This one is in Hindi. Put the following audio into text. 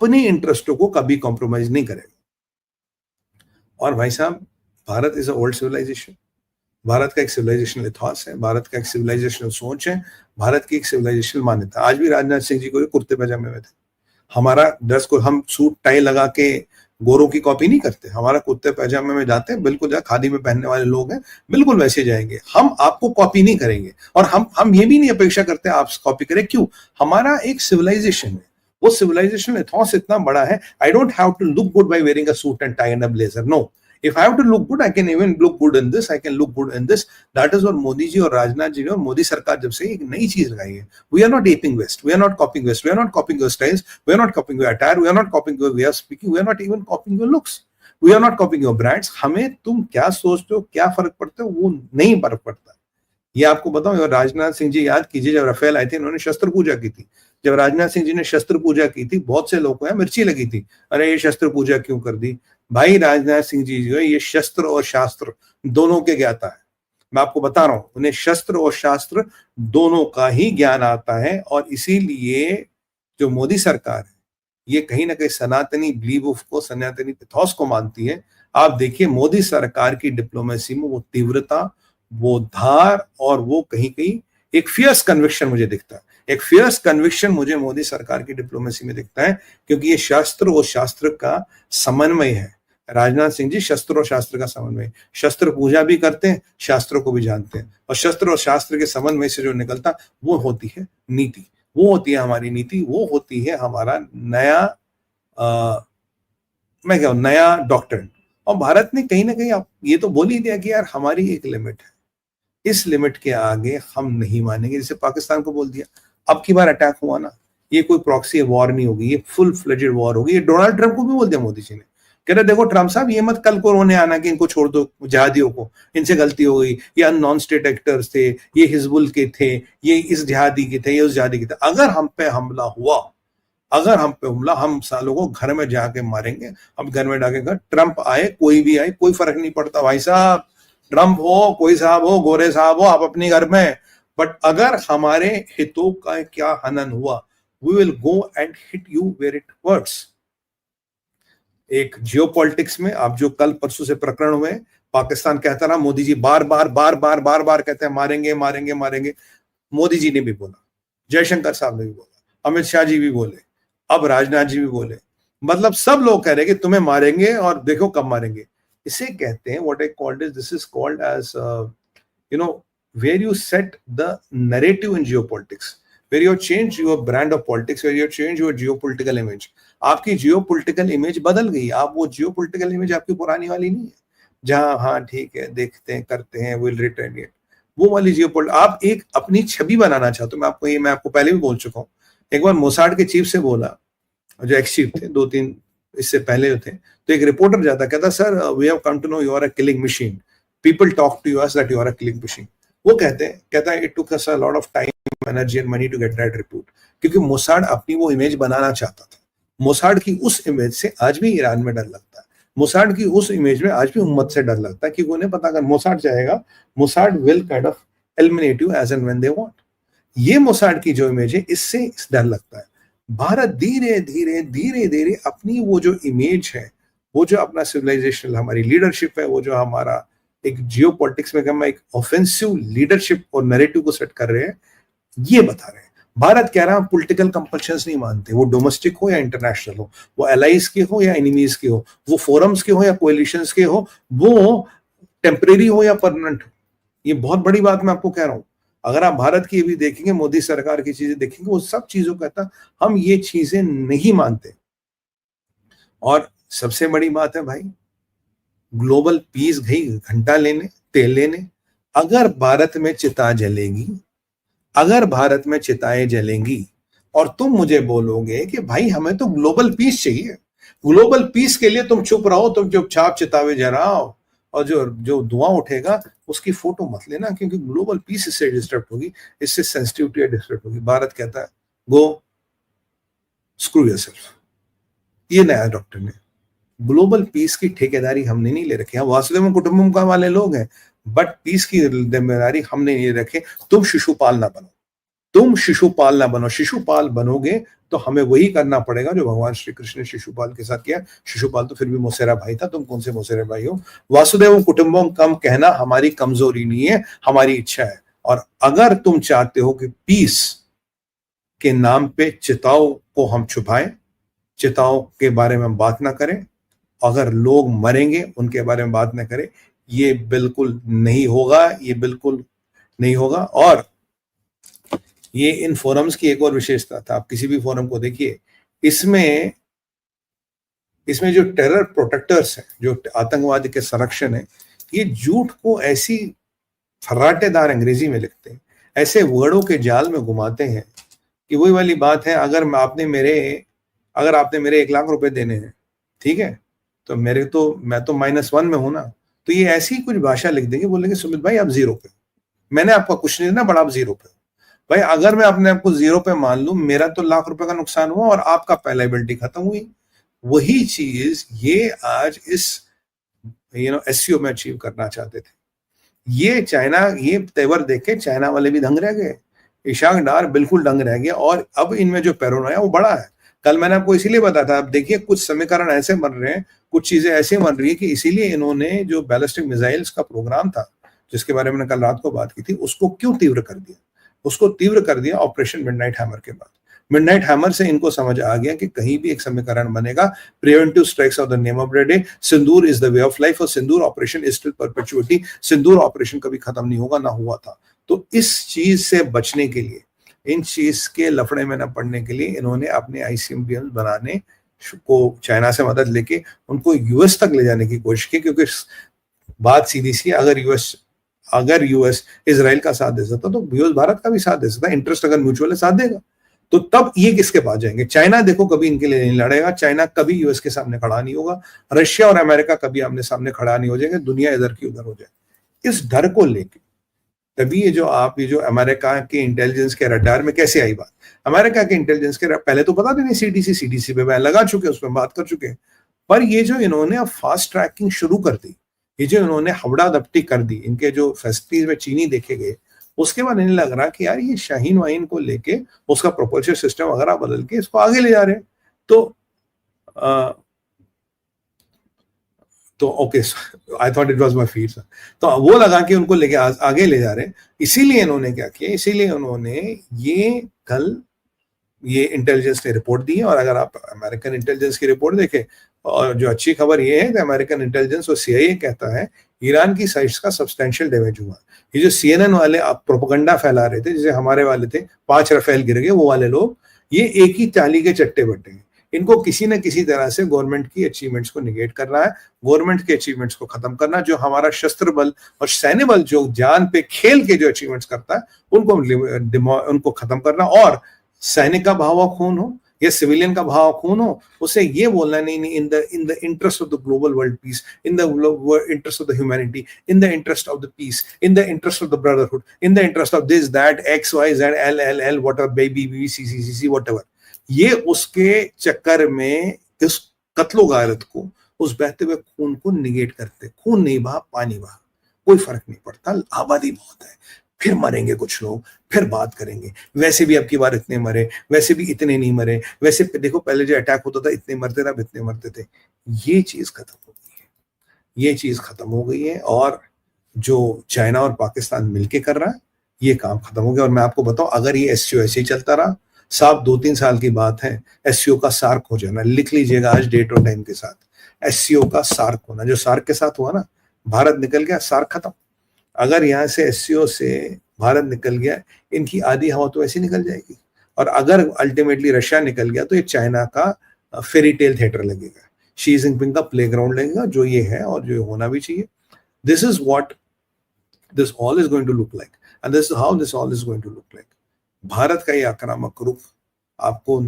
अपने इंटरेस्टों को कभी कॉम्प्रोमाइज नहीं करेगा। और भाई साहब, Bharat is a old civilisation, Bharat का एक सिविलाइजेशनल इतिहास है, भारत का एक सिविलाइजेशनल सोच है, भारत की एक सिविलाइजेशनल मान्यता। आज भी राजनाथ सिंह जी को कुर्ते पजामे में थे। हमारा ड्रेस को हम सूट टाई लगा के गोरों की कॉपी नहीं करते, हमारा कुर्ते पैजामे में जाते हैं, बिल्कुल जहाँ खादी में पहनने वाले लोग हैं बिल्कुल वैसे जाएंगे। हम आपको कॉपी नहीं करेंगे, और हम ये भी नहीं अपेक्षा करते आप कॉपी करें। क्यों? हमारा एक सिविलाइजेशन है, वो सिविलाइजेशन इथॉस इतना बड़ा है। I don't have to look good by wearing a suit and tie and a blazer, no. If I have to look good, I can even look good in this. I can look good in this. That is what Modi ji और राजनाथ जी ने और मोदी सरकार जब से एक नई चीज लगाई है। We are not aping West. We are not copying West. We are not copying your styles. We are not copying your attire. We are not copying your way of speaking. We are not even copying your looks. We are not copying your brands. हमें तुम क्या सोचते हो, क्या फर्क पड़ता है, वो नहीं फर्क पड़ता। ये आपको बताऊं, राजनाथ सिंह जी याद कीजिए, जब राफेल आए थे इन्होंने शस्त्र पूजा की थी। जब राजनाथ सिंह जी ने शस्त्र पूजा की थी, बहुत से लोगों को मिर्ची लगी थी, अरे ये शस्त्र पूजा क्यों कर दी। भाई राजनाथ सिंह जी जो है ये शस्त्र और शास्त्र दोनों के ज्ञाता है। मैं आपको बता रहा हूं, उन्हें शस्त्र और शास्त्र दोनों का ही ज्ञान आता है। और इसीलिए जो मोदी सरकार है ये कहीं ना कहीं सनातनी बिलीफ को, सनातनी इथॉस को मानती है। आप देखिए मोदी सरकार की डिप्लोमेसी में वो तीव्रता, वो धार और वो कहीं कहीं एक फियर्स कन्विक्शन मुझे दिखता है। एक फियर्स कन्विक्शन मुझे मोदी सरकार की डिप्लोमेसी में दिखता है, क्योंकि ये शास्त्र और शास्त्र का समन्वय है। राजनाथ सिंह जी शस्त्र और शास्त्र का समन्वय, शस्त्र पूजा भी करते हैं, शास्त्रों को भी जानते हैं, और शस्त्र और शास्त्र के समन्वय से जो निकलता वो होती है नीति, वो होती है हमारी नीति, वो होती है हमारा नया मैं क्या नया डॉक्ट्रिन। और भारत ने कहीं ना कहीं आप ये तो बोल ही दिया कि यार हमारी एक लिमिट है, इस लिमिट के आगे हम नहीं मानेंगे। जैसे पाकिस्तान को बोल दिया, अब की बार अटैक हुआ ना, ये कोई प्रॉक्सी वॉर नहीं होगी, ये फुल फ्लेजेड वॉर होगी। ये डोनाल्ड ट्रंप को भी बोल दिया मोदी जी ने, कह रहे देखो ट्रंप साहब ये मत कल को रोने आना कि इनको छोड़ दो, जिहादियों को, इनसे गलती हो गई, ये नॉन स्टेट एक्टर्स थे, ये हिजबुल के थे, ये इस जिहादी के थे, ये उस जिहादी के थे। अगर हम पे हमला हुआ, अगर हम पे हमला, हम सालों को घर में जाके मारेंगे। हम घर में जाके, ट्रंप आए कोई भी आए कोई फर्क नहीं पड़ता भाई साहब, ट्रंप हो कोई साहब हो, गोरे साहब हो, आप अपने घर में। बट अगर हमारे हितों का क्या हनन हुआ, we will go and hit you where it hurts. एक जियोपॉलिटिक्स में आप जो कल परसों से प्रकरण हुए, पाकिस्तान कहता रहा, मोदी जी बार बार कहते हैं मारेंगे मारेंगे मारेंगे। मोदी जी ने भी बोला, जयशंकर साहब ने भी बोला, अमित शाह जी भी बोले, अब राजनाथ जी भी बोले, मतलब सब लोग कह रहे हैं कि तुम्हें मारेंगे और देखो कब मारेंगे। इसे कहते हैं, what I called is, this is called as where you set the narrative in geopolitics, where you change your brand of politics, where you change your geopolitical image. आपकी geopolitical image बदल गई, आप वो geopolitical image आपकी पुरानी वाली नहीं है, जहां हाँ ठीक है देखते हैं करते हैं will retaliate, वो वाली geopolitics। आप एक अपनी छवि बनाना चाहते हो। मैं आपको पहले भी बोल चुका हूँ, एक बार मोसाड के चीफ से बोला, जो एक्स चीफ थे, 2-3 इससे पहले थे, तो एक रिपोर्टर जाता कहता sir we have come to know you are a killing machine, people talk to you as that you are a killing machine. वो कहता है it took us a lot of time energy and money to get that report, क्योंकि मोसाड अपनी वो इमेज बनाना चाहता था। मोसाड की उस इमेज से आज भी ईरान में डर लगता है, मोसाड की उस इमेज में आज भी उम्मत से डर लगता है, क्योंकि उन्हें पता अगर मोसाड जाएगा, Mossad will kind of eliminate you as and when they want. ये मोसाड की जो इमेज है, इससे डर लगता है। भारत धीरे धीरे धीरे धीरे अपनी वो जो इमेज है, वो जो अपना सिविलाइजेशन, हमारी लीडरशिप है, वो जो हमारा एक जियोपॉलिटिक्स में हम एक ऑफेंसिव लीडरशिप और नैरेटिव को सेट कर रहे हैं, ये बता रहे हैं। भारत कह रहा है पॉलिटिकल कंपल्शंस नहीं मानते, वो डोमेस्टिक हो या इंटरनेशनल हो, वो एलाइज के हो या एनिमीज के हो, वो फोरम्स के हो या कोएलिशंस के हो, वो टेम्परेरी हो या परमानेंट हो। ये बहुत बड़ी बात मैं आपको कह रहा हूं। अगर आप भारत की भी देखेंगे, मोदी सरकार की चीजें देखेंगे, वो सब चीजों कहता हम ये चीजें नहीं मानते। और सबसे बड़ी बात है भाई, ग्लोबल पीस गई घंटा लेने, तेल लेने। अगर भारत में चिता जलेगी, अगर भारत में चिताएं जलेंगी और तुम मुझे बोलोगे कि भाई हमें तो ग्लोबल पीस चाहिए, ग्लोबल पीस के लिए तुम चुप रहो, तुम चुपचाप चितावे जलाओ, और जो धुआं उठेगा उसकी फोटो मत लेना, क्योंकि ग्लोबल पीस इससे डिस्टर्ब होगी, इससे सेंसिटिविटी डिस्टर्ब होगी। भारत कहता है गो स्क्रू योरसेल्फ। ये नया डॉक्टर ने ग्लोबल पीस की ठेकेदारी हमने नहीं ले रखी। हम वासुदेव कुटुंबम का वाले लोग हैं, बट पीस की जिम्मेदारी हमने नहीं रखे। तुम शिशुपाल ना बनो, तुम शिशुपाल ना बनो, शिशुपाल बनोगे तो हमें वही करना पड़ेगा जो भगवान श्री कृष्ण ने शिशुपाल के साथ किया। शिशुपाल तो फिर भी मौसेरा भाई था, तुम कौन से मौसेरा भाई हो। वासुदेव कुटुंबम कम कहना हमारी कमजोरी नहीं है, हमारी इच्छा है। और अगर तुम चाहते हो कि पीस के नाम पे चिताओं को हम छुपाएं, चिताओं के बारे में बात ना करें, अगर लोग मरेंगे उनके बारे में बात ना करें, ये बिल्कुल नहीं होगा, ये बिल्कुल नहीं होगा। और ये इन फोरम्स की एक और विशेषता था, आप किसी भी फोरम को देखिए, इसमें इसमें जो टेरर प्रोटेक्टर्स हैं, जो आतंकवाद के संरक्षण है, ये झूठ को ऐसी फर्राटेदार अंग्रेजी में लिखते हैं, ऐसे वर्डों के जाल में घुमाते हैं कि वही वाली बात है, अगर आपने मेरे 1 लाख रुपए देने हैं, ठीक है, तो मैं तो -1 में हूं ना, तो ये ऐसी कुछ भाषा लिख देंगे, बोलेंगे सुमित भाई आप 0 पे, मैंने आपका कुछ नहीं देना, बट आप 0 पे। भाई अगर मैं अपने आप को 0 पे मान लूं, मेरा तो लाख रुपए का नुकसान हुआ और आपका लायबिलिटी खत्म हुई। वही चीज ये आज इस एससीओ में अचीव करना चाहते थे। ये तेवर देख के चाइना वाले भी दंग रह गए, इशाक डार बिल्कुल दंग रह गया। और अब इनमें जो पैरोनोया वो बड़ा है। कल मैंने आपको इसीलिए बताया था, अब देखिए कुछ समीकरण ऐसे बन रहे हैं, कुछ चीजें ऐसे बन रही है कि इसीलिए इन्होंने जो बैलिस्टिक मिसाइल्स का प्रोग्राम था, जिसके बारे में कल रात को बात की थी, उसको क्यों तीव्र कर दिया? उसको तीव्र कर दिया ऑपरेशन मिडनाइट हैमर के बाद। मिडनाइट हैमर से इनको समझ आ गया कि कहीं भी एक समीकरण बनेगा, preventive strikes of the name of the day, Sindoor is the way of life, और Sindoor operation is still perpetuity, Sindoor operation कभी खत्म नहीं होगा, ना हुआ था। तो इस चीज से बचने के लिए, इन चीज के लफड़े में न पड़ने के लिए, इन्होंने अपने आईसीबीएम बनाने को चाइना से मदद लेके उनको यूएस तक ले जाने की कोशिश की, क्योंकि बात सीधी सी, अगर यूएस इजराइल का साथ दे सकता तो यूएस भारत का भी साथ दे सकता, इंटरेस्ट अगर म्यूचुअल है साथ देगा, तो तब ये किसके पास जाएंगे? चाइना देखो कभी इनके लिए नहीं लड़ेगा, चाइना कभी यूएस के सामने खड़ा नहीं होगा, रशिया और अमेरिका कभी आमने सामने खड़ा नहीं हो जाएंगे, दुनिया इधर की उधर हो जाए। इस डर को लेके तभी ये जो अमेरिका के इंटेलिजेंस के रडार में कैसे आई बात, अमेरिका के इंटेलिजेंस के पहले तो पता भी नहीं, सीडीसी पे बैन लगा चुके, उसमें बात कर चुके, पर ये जो इन्होंने अब फास्ट ट्रैकिंग शुरू कर दी, ये जो इन्होंने हवड़ा दपटी कर दी, इनके जो फैसिलिटीज में चीनी देखे गए, उसके बाद इन्हें लग रहा कि यार ये शाहीन वाइन को लेके उसका प्रोपल्शन सिस्टम वगैरह बदल के इसको आगे ले जा रहे हैं। तो okay, I thought it was my feet. तो वो लगा कि उनको लेके आगे ले जा रहे हैं। इसीलिए इन्होंने क्या किया, इसीलिए उन्होंने ये कल ये इंटेलिजेंस ने रिपोर्ट दी है। और अगर आप अमेरिकन इंटेलिजेंस की रिपोर्ट देखें, और जो अच्छी खबर ये है कि अमेरिकन इंटेलिजेंस और सीआईए कहता है ईरान की साइट्स का सब्सटेंशियल डैमेज हुआ। ये जो सीएनएन वाले आप प्रोपेगेंडा फैला रहे थे, जैसे हमारे वाले थे 5 रफेल गिर गए, वो वाले लोग ये एक ही ताली के चट्टे बट्टे हैं। इनको किसी न किसी तरह से गवर्नमेंट की अचीवमेंट्स को निगेट करना है, गवर्नमेंट के अचीवमेंट्स को खत्म करना। जो हमारा शस्त्र बल और सैन्य बल जो जान पे खेल के जो अचीवमेंट्स करता है, उनको खत्म करना। और सैनिक का बहावा खून हो या सिविलियन का बहावा खून हो, उसे ये बोलना नहीं in the interest of the global world peace, in the interest of the humanity, in the interest of the peace, in the interest of the brotherhood, in the interest of this that X Y Z L L L whatever baby B C C C C whatever. ये उसके चक्कर में इस कत्लो गारत को, उस बहते हुए खून को निगेट करते। खून नहीं बहा, पानी बहा, कोई फर्क नहीं पड़ता, आबादी बहुत है, फिर मरेंगे कुछ लोग, फिर बात करेंगे, वैसे भी अब की बार इतने मरे, वैसे भी इतने नहीं मरे, वैसे देखो पहले जो अटैक होता था इतने मरते थे, अब इतने मरते थे। ये चीज खत्म हो गई है, ये चीज खत्म हो गई है। और जो चाइना और पाकिस्तान मिलके कर रहा है, ये काम खत्म हो गया। और मैं आपको बताऊं, अगर ये एससीओ ऐसे ही चलता रहा, साहब 2-3 साल की बात है, एससीओ का सार्क हो जाना, लिख लीजिएगा आज डेट और टाइम के साथ, एससीओ का सार्क होना। जो सार्क के साथ हुआ ना, भारत निकल गया, सार्क खत्म। अगर यहाँ से एससीओ से भारत निकल गया, इनकी आधी हवा तो ऐसी निकल जाएगी। और अगर अल्टीमेटली रशिया निकल गया, तो ये चाइना का फेरी टेल थिएटर लगेगा, शी जिनपिंग का प्लेग्राउंड लगेगा, जो ये है और जो होना भी चाहिए। This is what this all is going to look like, and this is how this all is going to look like. Bharat का ये आक्रामक रुख आपको